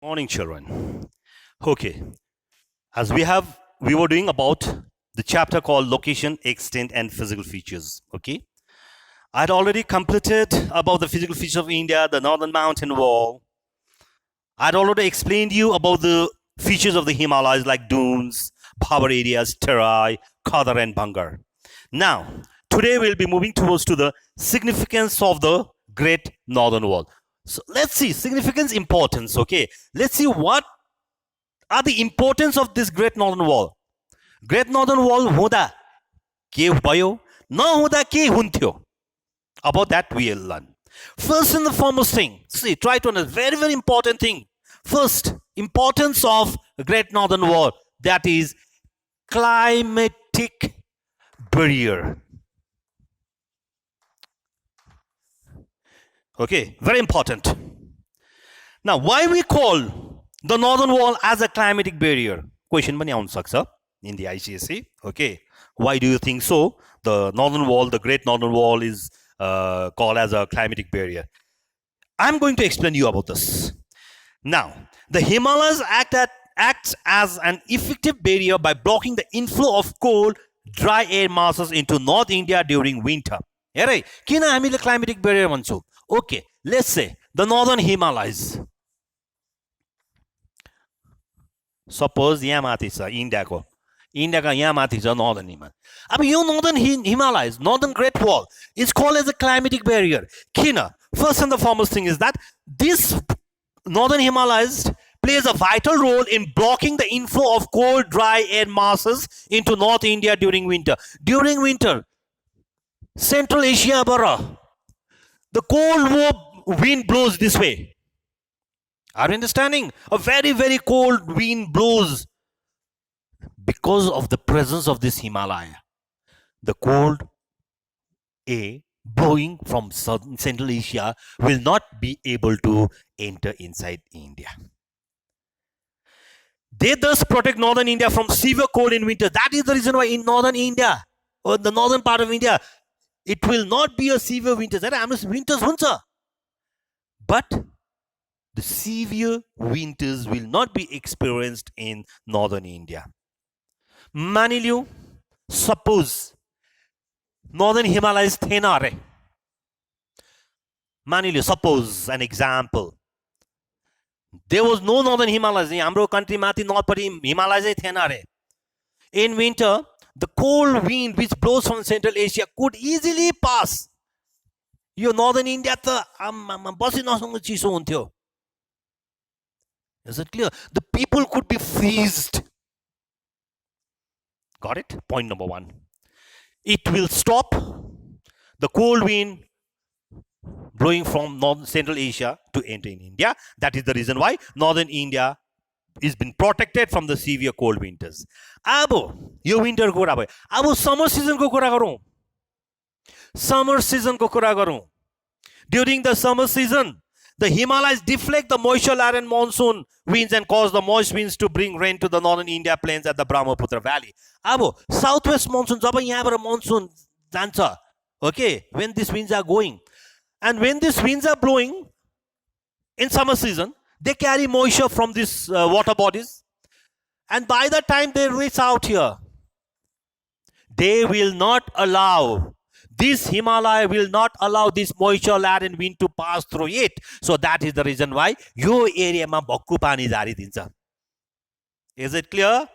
Morning, children. Okay, as we were doing about the chapter called Location, Extent, and Physical Features. Okay, I had already completed about the physical features of India, the northern mountain wall. I'd already explained you about the features of the Himalayas like dunes, power areas, Terai, Khadar, and Bangar. Now, today we'll be moving towards to the significance of the Great Northern Wall. So let's see significance, importance. Okay, let's see what are the importance of this Great Northern Wall. Great Northern Wall हुँदा के भयो नहुँदा के हुन्थ्यो. About that we'll learn. First and the foremost thing, see, try to understand, very important thing. First, importance of Great Northern Wall, that is climatic barrier. Okay, very important. Now, why we call the Northern Wall as a climatic barrier? Question पनि आउन सक्छ in the ICSE. Okay, why do you think so? The Northern Wall, the Great Northern Wall, is called as a climatic barrier. I'm going to explain you about this. Now, the Himalayas acts as an effective barrier by blocking the inflow of cold, dry air masses into North India during winter. हेरै किन हामीले climatic barrier भन्छौँ? Okay, let's say the Northern Himalayas. Suppose यहाँ माथि छ इन्डियाको यहाँ माथि छ नर्दर्न हिमालय. अब यो northern Himalayas, northern great wall is called as a climatic barrier. किन? First and the foremost thing is that this northern Himalayas plays a vital role in blocking the inflow of cold, dry air masses into North India during winter. During winter, Central Asia bara, the cold wind blows this way. Are you understanding? A very cold wind blows because of the presence of this Himalaya. The cold air blowing from Central Asia will not be able to enter inside India. They thus protect northern India from severe cold in winter. That is the reason why in northern India, or the northern part of India, it will not be a severe winter. Winters huncha. But the severe winters will not be experienced in northern India. मानिलियो, suppose northern Himalayas थिएन अरे. मानिलियो, suppose an example. There was no northern Himalayas. हाम्रो country माथि नर्थपट्टि Himalayas थिएन अरे. In winter, the cold wind which blows from Central Asia could easily pass. Yo northern India त बसि नसक्नु चिसो हुन्थ्यो. Is it clear? The people could be freezed. Got it? Point number one. It will stop the cold wind blowing from Central Asia to enter in India. That is the reason why northern India is been protected from the severe cold winters. अब यो winter को कुरा भयो. अब summer season को कुरा गरौँ. Summer season को कुरा गरौँ. During the summer season, the Himalayas deflect the moisture-laden monsoon winds and cause the moist winds to bring rain to the northern India plains at the Brahmaputra Valley. अब southwest monsoon, जब यहाँबाट monsoon जान्छ, okay, when these winds are going, and when these winds are blowing in summer season, they carry moisture from these water bodies, and by the time they reach out here, they will not allow. This Himalaya will not allow this moisture-laden wind to pass through it. So that is the reason why यो एरियामा भक्कु पानी झारिदिन्छ. Is it clear?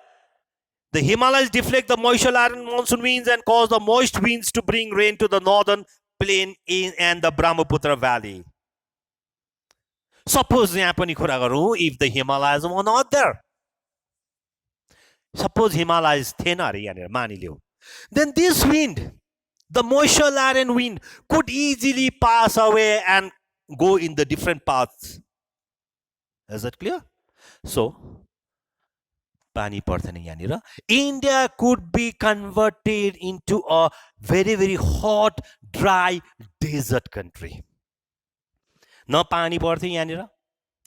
The Himalayas deflect the moisture-laden monsoon winds and cause the moist winds to bring rain to the northern plain and the Brahmaputra Valley. Suppose यहाँ पनि कुरा गरौँ, if the Himalayas were not there. Suppose Himalayas थिएन अरे यहाँनिर मानिलियो. Then this wind, the moisture-laden wind, could easily pass away and go in the different paths. Is that clear? So, pani parthane yanira, India could be converted into a very hot, dry desert country. न पानी पर्थ्यो यहाँनिर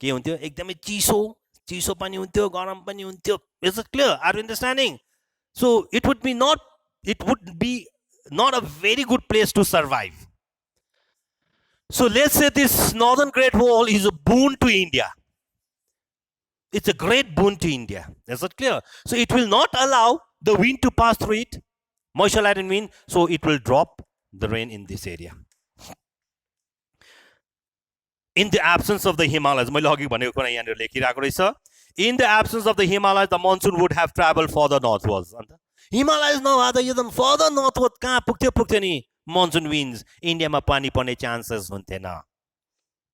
के हुन्थ्यो एकदमै चिसो पनि हुन्थ्यो गरम पनि हुन्थ्यो. Is it clear? Are you understanding? So it would be not a very good place to survive. So let's say this northern Great Wall is a boon to India. It's a great boon to India. Is that clear? So it will not allow the wind to pass through it, moisture laden wind, so it will drop the rain in this area. In the absence of the Himalayas, in the absence of the Himalayas, the monsoon would have traveled further northwards. Himalayas नभए त further northward कहाँ पुग्थ्यो नि monsoon winds इन्डियामा पानी पर्ने chances हुन्थेन.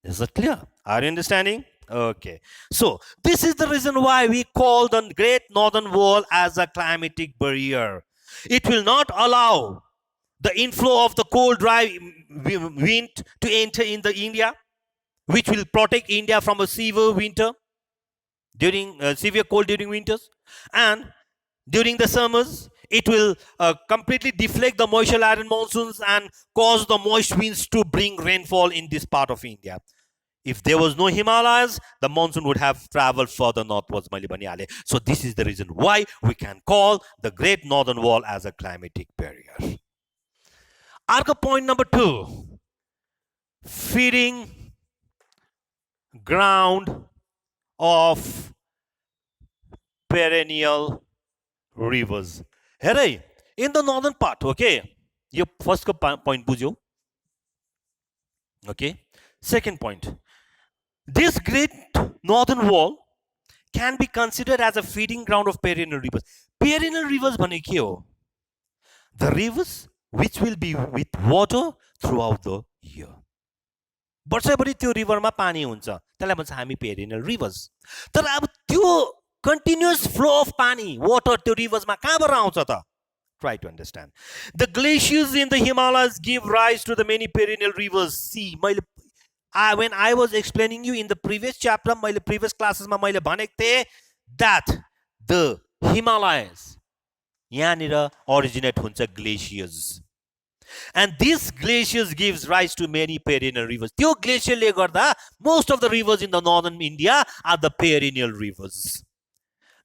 Is that clear? Are you understanding? Okay. So this is the reason why we call the Great Northern Wall as a climatic barrier. It will not allow the inflow of the cold, dry wind to enter in the India, which will protect India from a severe winter during severe cold during winters, and during the summers it will completely deflect the moisture laden monsoons and cause the moist winds to bring rainfall in this part of India. If there was no Himalayas, the monsoon would have traveled further northwards. So this is the reason why we can call the Great Northern Wall as a climatic barrier. Arka point number 2. Feeding ground of perennial rivers. Hey, in the northern part, okay? Your first point bujyo. Okay. Second point. This Great Northern Wall can be considered as a feeding ground of perennial rivers. Perennial rivers bhane ke ho? The rivers which will be with water throughout the year. वर्षैभरि त्यो रिभरमा पानी हुन्छ, त्यसलाई भन्छ हामी perennial reverse. तर अब त्यो continuous flow of पानी वाटर त्यो रिभर्समा कहाँबाट आउँछ त? Try to understand. The glaciers in the Himalayas give rise to the many perennial rivers. See, when I was explaining you in the previous chapter, previous classes ma मैले भनेको थिएँ that the Himalayas यहाँनिर originate हुन्छ glaciers. And these glaciers gives rise to many perennial rivers. त्यो ग्लेसियरले गर्दा most of the rivers in the northern India are the perennial rivers.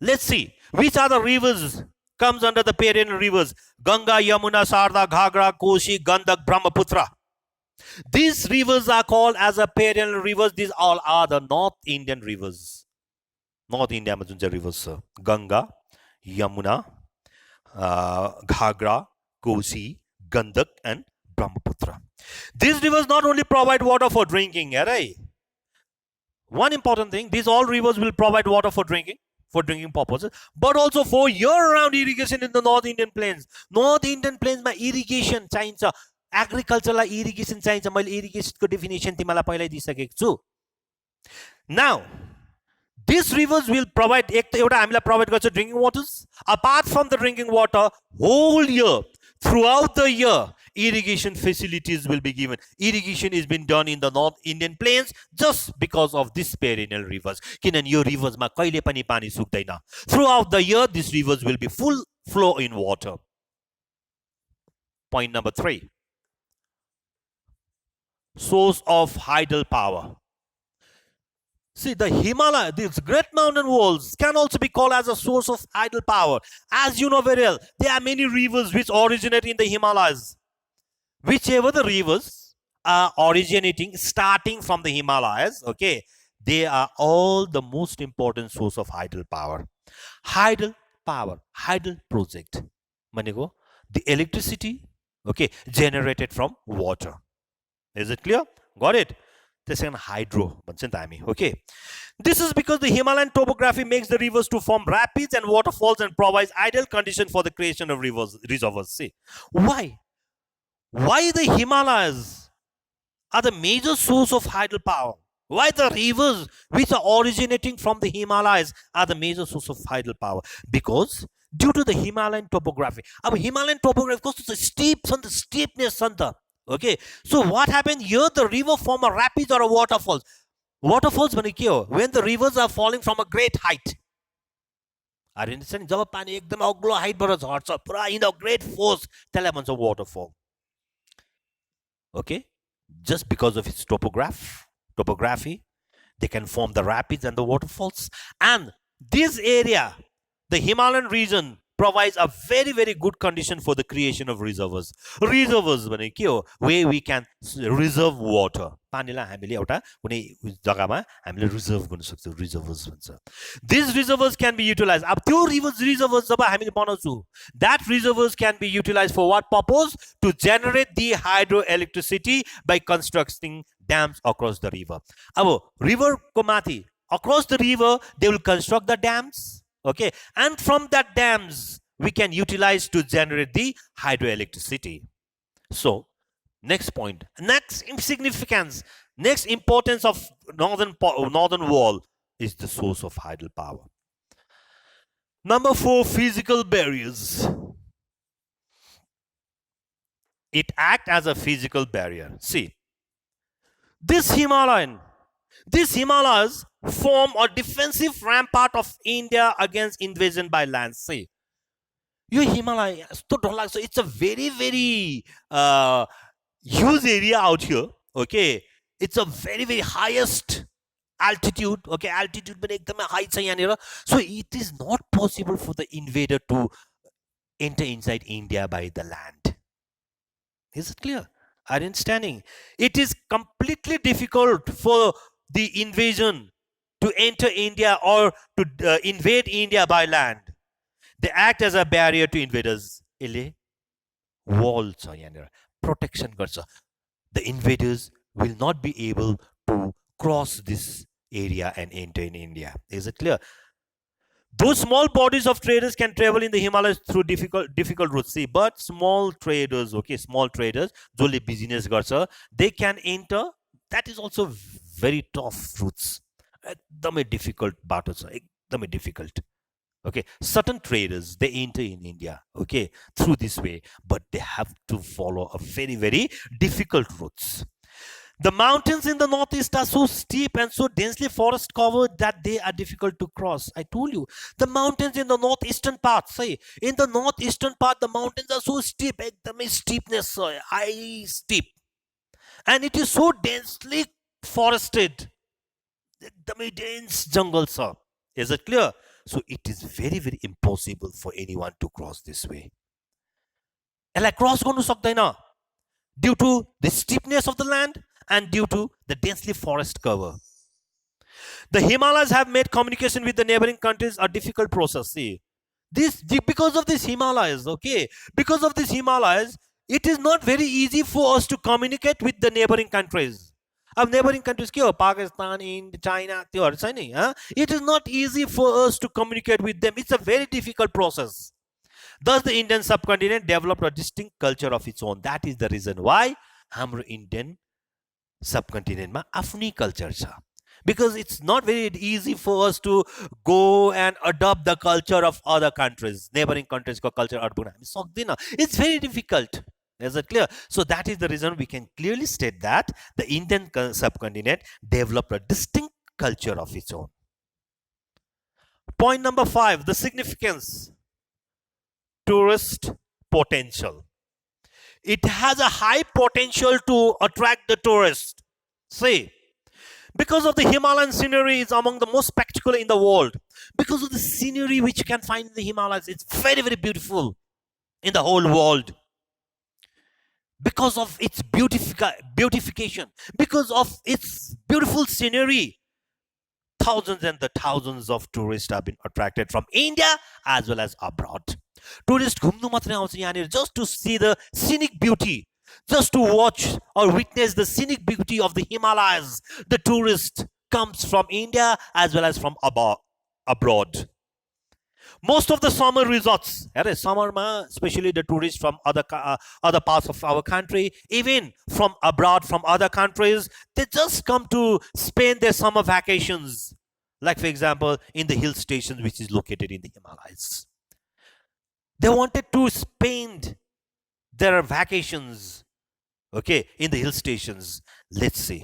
Let's see which are the rivers comes under the perennial rivers. Ganga, Yamuna, Sarda, Ghagra, Koshi, Gandak, Brahmaputra. These rivers are called as a perennial rivers. These all are the North Indian rivers. North India ma जुन चाहिँ rivers छ, Ganga, Yamuna, Ghagra, Koshi, Gandak and Brahmaputra. These rivers not only provide water for drinking, right? One important thing, these all rivers will provide water for drinking purposes, but also for year-round irrigation in the North Indian plains. North Indian plains ma irrigation चाहिन्छ, agriculture लाई irrigation चाहिन्छ. मैले irrigation को definition तिमीलाई पहिल्यै दिइसकेको छु. Now, these rivers will provide एउटा हामीलाई provide गर्छ drinking waters. Apart from the drinking water, whole year, throughout the year, irrigation facilities will be given. Irrigation is being done in the North Indian plains just because of these perennial rivers. किनभने यो rivers मा कहिले पनि पानी सुक्दैन. Throughout the year, these rivers will be full flow in water. Point number 3. Source of hydel power. See, the Himalaya, these great mountain walls can also be called as a source of hydel power. As you know very well, there are many rivers which originate in the Himalayas. Whichever the rivers are originating, starting from the Himalayas, okay, they are all the most important source of hydel power. Hydel power, hydel project. Manigo, the electricity, okay, generated from water. Is it clear? Got it? Hydro, okay. This is because the Himalayan topography makes the rivers to form rapids and waterfalls and provides ideal condition for the creation of reservoirs. See, why the Himalayas are the major source of hydel power? Why the rivers which are originating from the Himalayas are the major source of hydel power? Because due to the Himalayan topography. Our Himalayan topography goes to the steepness. Okay, so what happened here? The river form a rapids or a waterfalls. Waterfalls when the rivers are falling from a great height. Are you understanding? जब पानी एकदम अग्लो height बाट झर्छ पुरा in a great force, त्यसलाई भन्छ waterfall. Okay, just because of its topography, they can form the rapids and the waterfalls. And this area, the Himalayan region, provides a very very good condition for the creation of reservoirs. Reservoirs भने के हो? Where we can reserve water. पानीलाई हामीले एउटा कुनै जग्गामा हामीले reserve गर्न सक्छौँ, reservoirs भन्छ. These reservoirs can be utilized. अब त्यो reservoirs जब हामीले बनाउँछौँ, that reservoirs can be utilized for what purpose? To generate the hydroelectricity by constructing dams across the river. अब river को माथि, across the river, they will construct the dams. Okay, and from that dams we can utilize to generate the hydroelectricity. So next point, next significance, next importance of northern wall is the source of hydropower. Number 4, physical barriers. It acts as a physical barrier. See, this Himalayas form a defensive rampart of India against invasion by land. See, you Himalaya, so it's a very very huge area out here. Okay, it's a very very highest altitude. Okay, altitude but high. So it is not possible for the invader to enter inside India by the land. Is it clear? Are you understanding? It is completely difficult for the invasion to enter India or to invade India by land. They act as a barrier to invaders. Wall protection. The invaders will not be able to cross this area and enter in India. Is it clear? Those small bodies of traders can travel in the Himalayas through difficult routes. See, but small traders, okay, small traders, jole business garcha, they can enter. That is also very tough routes. Ekdamai difficult battles, ekdamai difficult. Okay, certain traders, they enter in India, okay, through this way, but they have to follow a very very difficult routes. The mountains in the northeast are so steep and so densely forest covered that they are difficult to cross. I told you, the mountains in the northeastern part, say, in the northeastern part, the mountains are so steep, ekdamai steepness, high steep. And it is so densely forested, ekdamai dense jungle, sir. Is it clear? So it is very very impossible for anyone to cross this way. Like cross गर्नु सक्दैन due to the steepness of the land and due to the densely forest cover. The Himalayas have made communication with the neighboring countries a difficult process. See, because of this Himalayas, okay, because of this Himalayas, it is not very easy for us to communicate with the neighboring countries. अब neighboring countries के हो? Pakistan, India, China, त्योहरू छ नि. It is not easy for us to communicate with them. It's a very difficult process. Thus, the Indian subcontinent developed a distinct culture of its own. That is the reason why हाम्रो Indian subcontinent मा आफ्नै culture छ. Because it's not very easy for us to go and adopt the culture of other countries. Neighboring countries को culture adopt गर्न हामी सक्दैन. It's very difficult. Is it clear? So that is the reason we can clearly state that the Indian subcontinent developed a distinct culture of its own. Point number 5, the significance. Tourist potential. It has a high potential to attract the tourist. See, because of the Himalayan scenery is among the most spectacular in the world. Because of the scenery which you can find in the Himalayas, it's very very beautiful in the whole world. Because of its beautification, because of its beautiful scenery, thousands and the thousands of tourists have been attracted from India as well as abroad. Tourists घुम्नु मात्रै आउँछ यहाँनिर just to see the scenic beauty, just to watch or witness the scenic beauty of the Himalayas. The tourist comes from India as well as from abroad. Most of the summer resorts, summer especially the tourists from other parts of our country, even from abroad, from other countries, they just come to spend their summer vacations. Like for example, in the hill stations which is located in the Himalayas. They wanted to spend their vacations, okay, in the hill stations. Let's see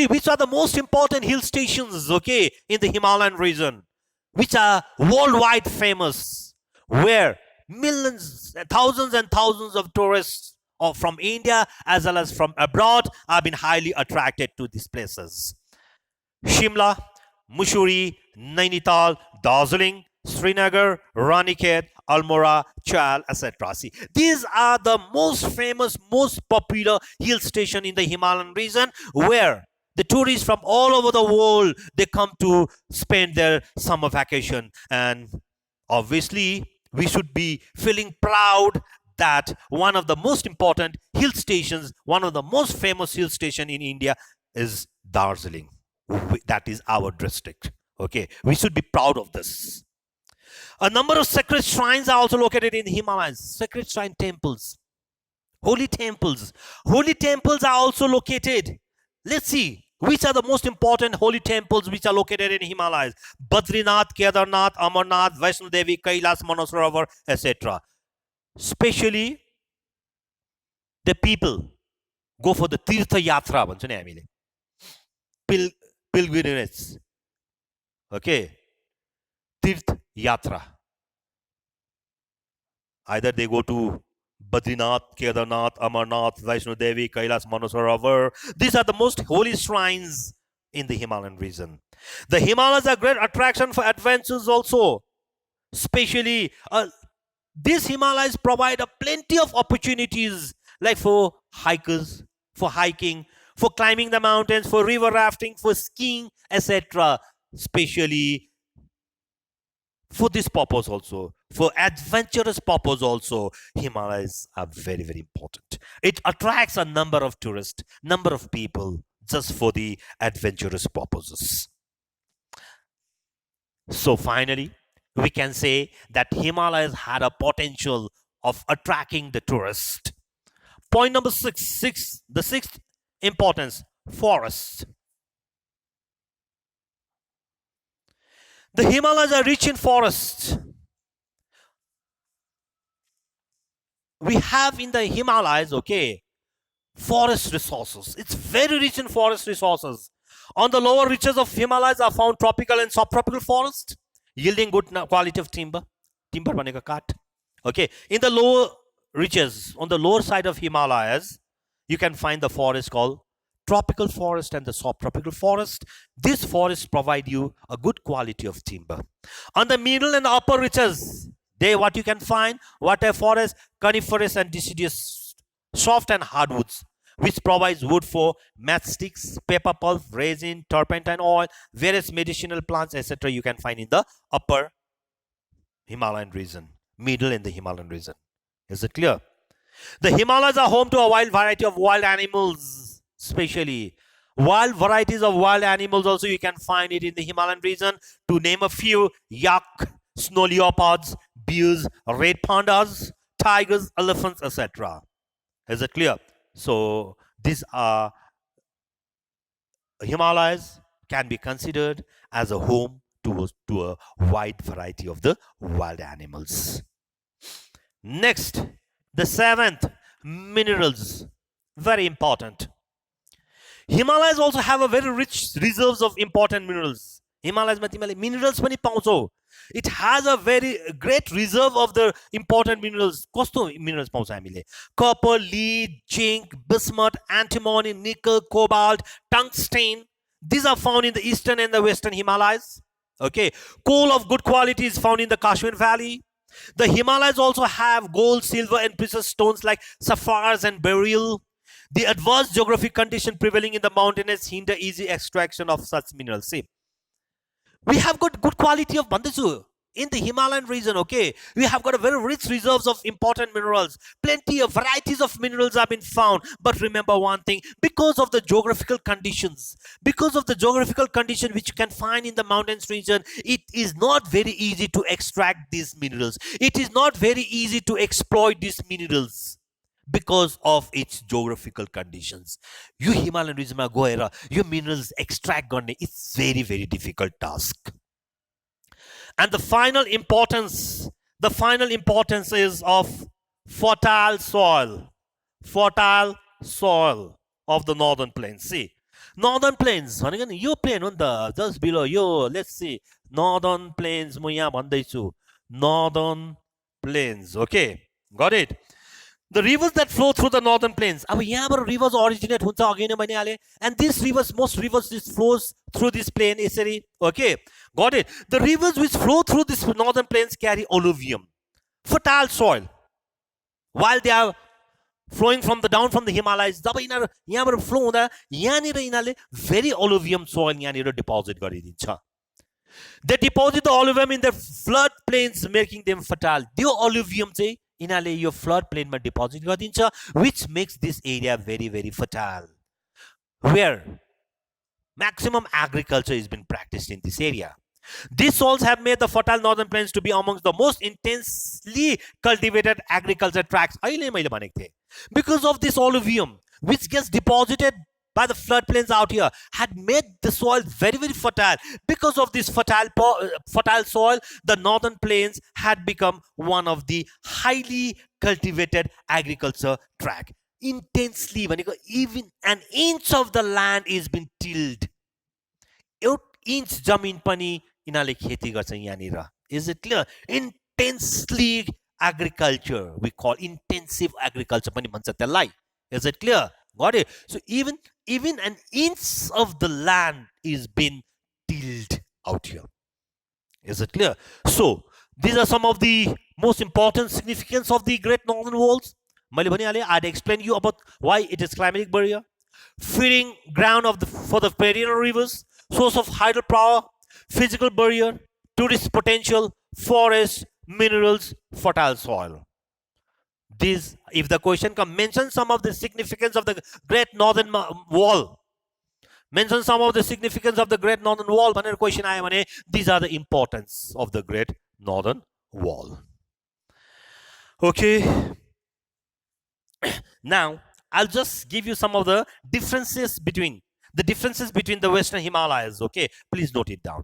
which are the most important hill stations, okay, in the Himalayan region, which are worldwide famous, where millions, thousands and thousands of tourists from India as well as from abroad have been highly attracted to these places. Shimla, Mussoorie, Nainital, Darjeeling, Srinagar, Ranikhet Almora, Chal, etc. See, these are the most famous, most popular hill station in the Himalayan region, where the tourists from all over the world, they come to spend their summer vacation. And obviously we should be feeling proud that one of the most important hill stations, one of the most famous hill station in India is Darjeeling. That is our district. Okay, we should be proud of this. A number of sacred shrines are also located in the Himalayas. Sacred shrine temples, holy temples. Holy temples are also located. Let's see which are the most important holy temples which are located in Himalayas. Badrinath, Kedarnath, Amarnath, Vaishno Devi, Kailas, Manasarovar, etc. Especially the people go for the Tirtha Yatra, भन्छ नि हामीले, pilgrimage. Okay, Tirth Yatra. Either they go to Badrinath, Kedarnath, Amarnath, Vaishno Devi, Kailas, Manasarovar. These are the most holy shrines in the Himalayan region. The Himalayas are great attraction for adventures also. Especially, these Himalayas provide a plenty of opportunities, like for hikers, for hiking, for climbing the mountains, for river rafting, for skiing, etc. Especially for this purpose also, for adventurous purpose also, Himalayas are very, very important. It attracts a number of tourists, number of people, just for the adventurous purposes. So finally, we can say that Himalayas had a potential of attracting the tourist. Point number six, the sixth importance, forests. The Himalayas are rich in forests. We have in the Himalayas, okay, forest resources. It's very rich in forest resources. On the lower reaches of Himalayas are found tropical and subtropical forests, yielding good quality of timber. Timber baneka kaঠ. Okay, in the lower reaches, on the lower side of Himalayas, you can find the forest called tropical forest and the subtropical forest. These forests provide you a good quality of timber. On the middle and upper reaches, what you can find, water forest, coniferous and deciduous, soft and hardwoods, which provides wood for matchsticks, paper pulp, resin, turpentine oil, various medicinal plants, etc. you can find in the upper Himalayan region, middle in the Himalayan region. Is it clear? The Himalayas are home to a wide variety of wild animals, especially wild varieties of wild animals also you can find it in the Himalayan region. To name a few, yak, snow leopards, bears, red pandas, tigers, elephants, etc. Is it clear? So these are Himalayas can be considered as a home to a wide variety of the wild animals. Next, the seventh, minerals. Very important. Himalayas also have a very rich reserves of important minerals. Himalayas ma तिमीले minerals पनि पाउँछौ. It has a very great reserve of the important minerals. कस्तो minerals पाउँछ हामीले? Copper, lead, zinc, bismuth, antimony, nickel, cobalt, tungsten. These are found in the eastern and the western Himalayas. Okay, coal of good quality is found in the Kashmir Valley. The Himalayas also have gold, silver, and precious stones like sapphires and beryl. The adverse geographic condition prevailing in the mountains hinder easy extraction of such minerals. See, we have got good quality of Bandesu in the Himalayan region. Okay, we have got a very rich reserves of important minerals. Plenty of varieties of minerals have been found. But remember one thing, because of the geographical conditions, which you can find in the mountains region, it is not very easy to extract these minerals. It is not very easy to exploit these minerals because of its geographical conditions. You Himalayan region ma goera, you minerals extract गर्ने, it's very, very difficult task. And the final importance is of fertile soil of the northern plains. See, northern plains भनेको नि यो plain हो नि त, just below yo, let's see, northern plains म यहाँ भन्दैछु, northern plains. Okay, got it? The rivers that flow through the northern plains. अब यहाँबाट rivers originate हुन्छ, अघि नै भनिहालेँ, and these rivers, most rivers this flows through this plain यसरी. Okay, got it? The rivers which flow through this northern plains carry alluvium. fertile soil. While they are flowing from the down from the Himalayas, जब यिनीहरू यहाँबाट flow हुँदा यहाँनिर यिनीहरूले very alluvium soil यहाँनिर deposit गरिदिन्छ. They deposit the alluvium in the flood plains, making them fertile. त्यो alluvium चाहिँ यिनीहरूले यो flood plain मा deposit गरिदिन्छ, which makes this area very very fertile, where maximum agriculture has been practiced in this area. These soils have made the fertile northern plains to be amongst the most intensely cultivated agriculture tracts. Because of this alluvium, which gets deposited by the floodplains out here, had made the soil very, very fertile. Because of this fertile soil, the northern plains had become one of the highly cultivated agriculture tract. Intensely, even an inch of the land is been tilled. Inch jamin pani यिनीहरूले खेती गर्छन् यहाँनिर. Is it clear? Intensely agriculture, we call intensive agriculture पनि भन्छ त्यसलाई. Is it clear? Got it? So even an inch of the land is been tilled out here. Is it clear? So these are some of the most important significance of the Great Northern Walls. मैले भनिहालेँ, I'd explain you about why it is climatic barrier, feeding ground for the perennial rivers, source of hydropower, physical barrier, tourist potential, forest, minerals, fertile soil. These, if the question comes, mention some of the significance of the Great Northern Wall. Mention some of the significance of the Great Northern Wall. Question I am, these are the importance of the Great Northern Wall. Okay. Now, I'll just give you some of the differences between the Western Himalayas. Okay, please note it down.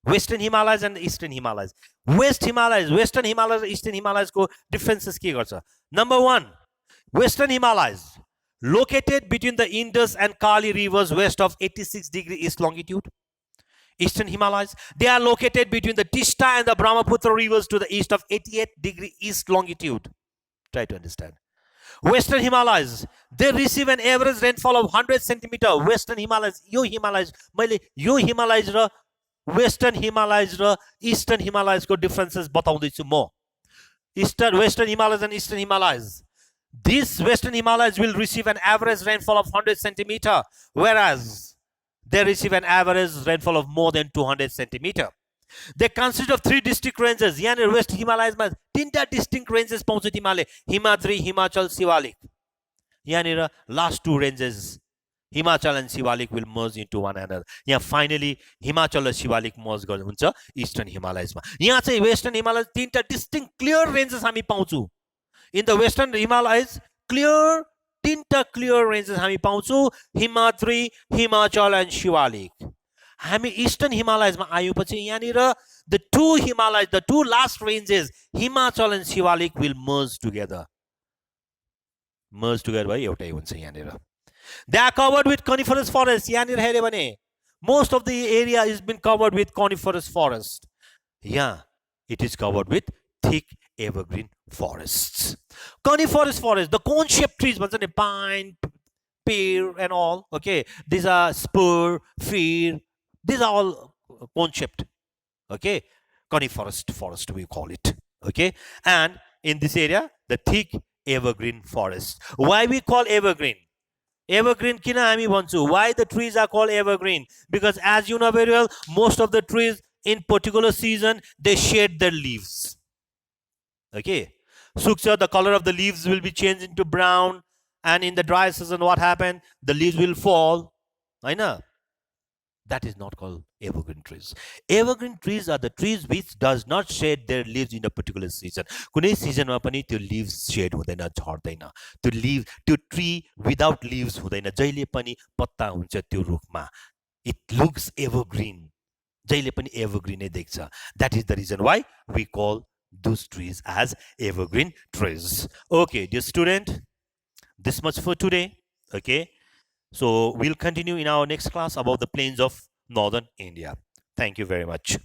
Western Himalayas and Eastern Himalayas. Western Himalayas, Eastern Himalayas ko differences ke garcha. Number 1, Western Himalayas located between the Indus and Kali rivers west of 86 degree east longitude. Eastern Himalayas, they are located between the Tista and the Brahmaputra rivers to the east of 88 degree east longitude. Try to understand. Western Himalayas, they receive an average rainfall of 100 centimeter. Western Himalayas, yo Himalayas ra Western Himalayas ra Eastern Himalayas ko differences bataउँदैछु म. Western Himalayas and Eastern Himalayas. These Western Himalayas will receive an average rainfall of 100 centimeter, whereas they receive an average rainfall of more than 200 centimeter. They consist of 3 distinct ranges. यहाँ West Himalayas मा 3 distinct ranges पाउँछ तिमीले. Himadri, Himachal, Shivalik. यहाँ last 2 ranges, Himachal and Shivalik, will merge into one another. यहाँ finally Himachal and Shivalik merge हुन्छ Eastern Himalayas मा. यहाँ चाहिँ Western Himalayas 3 distinct clear ranges हामी पाउँछौँ. In the Western Himalayas, 3 clear ranges हामी पाउँछौँ. Himadri, Himachal and Shivalik. हामी Eastern Himalayas मा आएपछि यहाँनिर the 2 Himalayas, the 2 last ranges, Himachal and Shivalik, will merge together. भाइ एउटै हुन्छ यहाँनिर. They are covered with coniferous forests. यहाँनिर हेर्यो भने most of the area has been covered with coniferous forest. Yeah, it is covered with thick evergreen forests. Coniferous forest, the cone-shaped trees, pine, pear and all. Okay, these are spur, fir. These are all cone-shaped. Okay, coniferous forest we call it. Okay, and in this area, the thick evergreen forest. Why we call evergreen? Evergreen kina हामी भन्छु. Why the trees are called evergreen? Because as you know very well, most of the trees in particular season, they shed their leaves. Okay, suksha, the color of the leaves will be changed into brown, and in the dry season what happened? The leaves will fall. I know. That is not called evergreen trees. Evergreen trees are the trees which does not shed their leaves in a particular season. कुनै सिजनमा पनि त्यो leaves shed हुँदैन, झर्दैन. त्यो tree without leaves हुँदैन. जहिले पनि पत्ता हुन्छ त्यो रुखमा. It looks evergreen. जहिले पनि evergreen नै देख्छ. That is the reason why we call those trees as evergreen trees. Okay, dear student, this much for today. Okay. So we'll continue in our next class about the plains of northern India. Thank you very much.